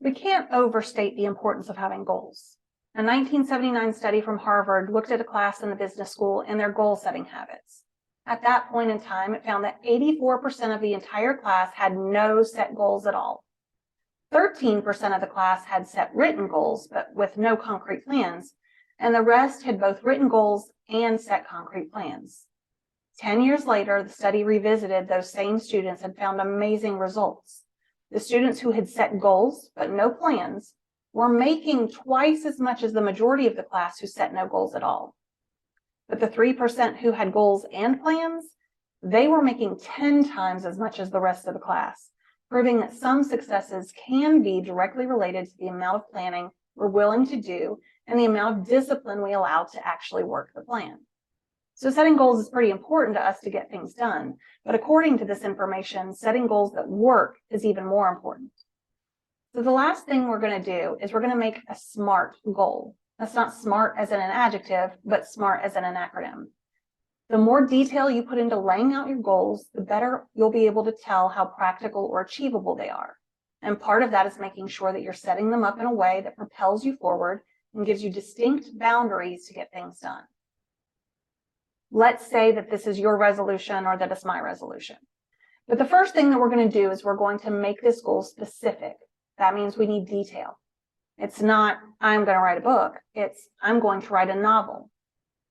We can't overstate the importance of having goals. A 1979 study from Harvard looked at a class in the business school and their goal-setting habits. At that point in time, it found that 84% of the entire class had no set goals at all. 13% of the class had set written goals, but with no concrete plans, and the rest had both written goals and set concrete plans. 10 years later, the study revisited those same students and found amazing results. The students who had set goals but no plans were making twice as much as the majority of the class who set no goals at all. But the 3% who had goals and plans, they were making 10 times as much as the rest of the class, proving that some successes can be directly related to the amount of planning we're willing to do and the amount of discipline we allow to actually work the plan. So setting goals is pretty important to us to get things done, but according to this information, setting goals that work is even more important. So the last thing we're going to do is we're going to make a SMART goal. That's not smart as in an adjective, but SMART as in an acronym. The more detail you put into laying out your goals, the better you'll be able to tell how practical or achievable they are. And part of that is making sure that you're setting them up in a way that propels you forward and gives you distinct boundaries to get things done. Let's say that this is your resolution or that it's my resolution. But the first thing that we're going to do is we're going to make this goal specific. That means we need detail. It's not, I'm going to write a book. It's, I'm going to write a novel.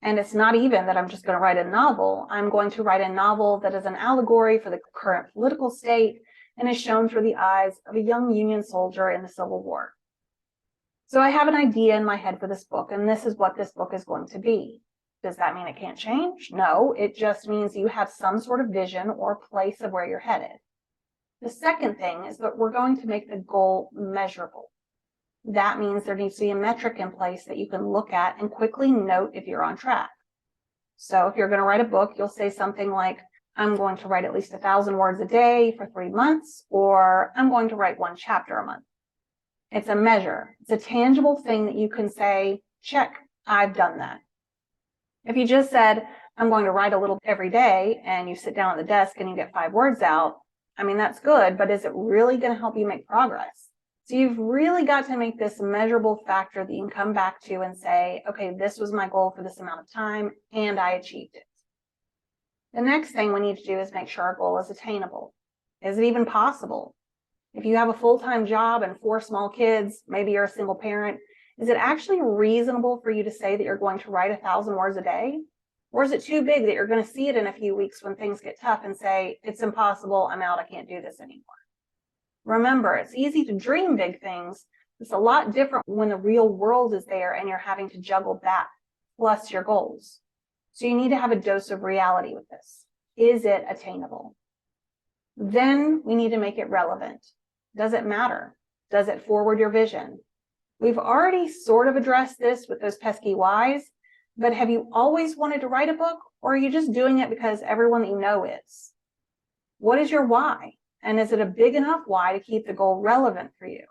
And it's not even that I'm just going to write a novel. I'm going to write a novel that is an allegory for the current political state and is shown through the eyes of a young Union soldier in the Civil War. So I have an idea in my head for this book, and this is what this book is going to be. Does that mean it can't change? No, it just means you have some sort of vision or place of where you're headed. The second thing is that we're going to make the goal measurable. That means there needs to be a metric in place that you can look at and quickly note if you're on track. So if you're going to write a book, you'll say something like, I'm going to write at least 1,000 words a day for 3 months, or I'm going to write 1 chapter a month. It's a measure. It's a tangible thing that you can say, check, I've done that. If you just said, I'm going to write a little every day, and you sit down at the desk and you get 5 words out, I mean, that's good, but is it really going to help you make progress? So you've really got to make this measurable factor that you can come back to and say, okay, this was my goal for this amount of time, and I achieved it. The next thing we need to do is make sure our goal is attainable. Is it even possible? If you have a full-time job and 4 small kids, maybe you're a single parent, is it actually reasonable for you to say that you're going to write 1,000 words a day? Or is it too big that you're going to see it in a few weeks when things get tough and say, it's impossible, I'm out, I can't do this anymore? Remember, it's easy to dream big things. It's a lot different when the real world is there and you're having to juggle that plus your goals. So you need to have a dose of reality with this. Is it attainable? Then we need to make it relevant. Does it matter? Does it forward your vision? We've already sort of addressed this with those pesky whys, but have you always wanted to write a book, or are you just doing it because everyone that you know is? What is your why? And is it a big enough why to keep the goal relevant for you?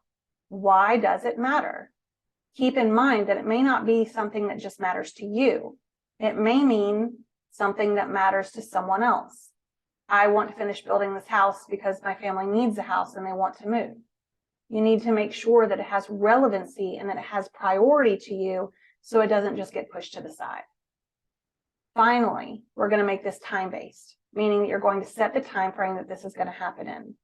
Why does it matter? Keep in mind that it may not be something that just matters to you. It may mean something that matters to someone else. I want to finish building this house because my family needs a house and they want to move. You need to make sure that it has relevancy and that it has priority to you so it doesn't just get pushed to the side. Finally, we're going to make this time-based, meaning that you're going to set the time frame that this is going to happen in.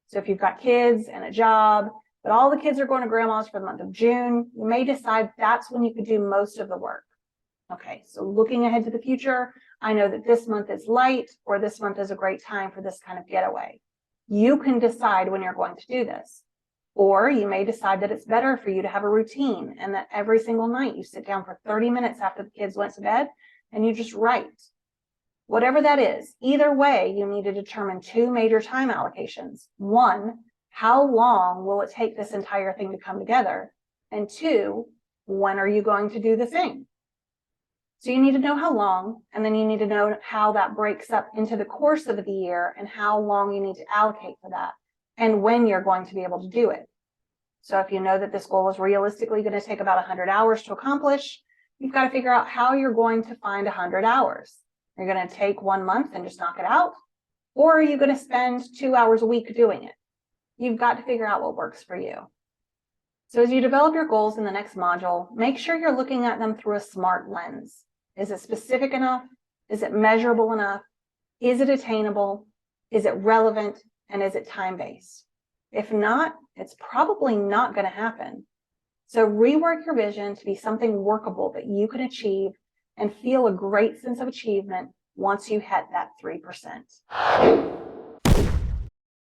So if you've got kids and a job, but all the kids are going to grandma's for the month of June, you may decide that's when you could do most of the work. Okay, so looking ahead to the future, I know that this month is light or this month is a great time for this kind of getaway. You can decide when you're going to do this. Or you may decide that it's better for you to have a routine and that every single night you sit down for 30 minutes after the kids went to bed and you just write. Whatever that is, either way, you need to determine 2 major time allocations. 1, how long will it take this entire thing to come together? And 2, when are you going to do the thing? So you need to know how long, and then you need to know how that breaks up into the course of the year and how long you need to allocate for that and when you're going to be able to do it. So if you know that this goal is realistically going to take about 100 hours to accomplish, you've got to figure out how you're going to find 100 hours. You're going to take 1 month and just knock it out, or are you going to spend 2 hours a week doing it? You've got to figure out what works for you. So as you develop your goals in the next module, make sure you're looking at them through a SMART lens. Is it specific enough? Is it measurable enough? Is it attainable? Is it relevant? And is it time-based? If not, it's probably not going to happen. So rework your vision to be something workable that you can achieve and feel a great sense of achievement once you hit that 3%.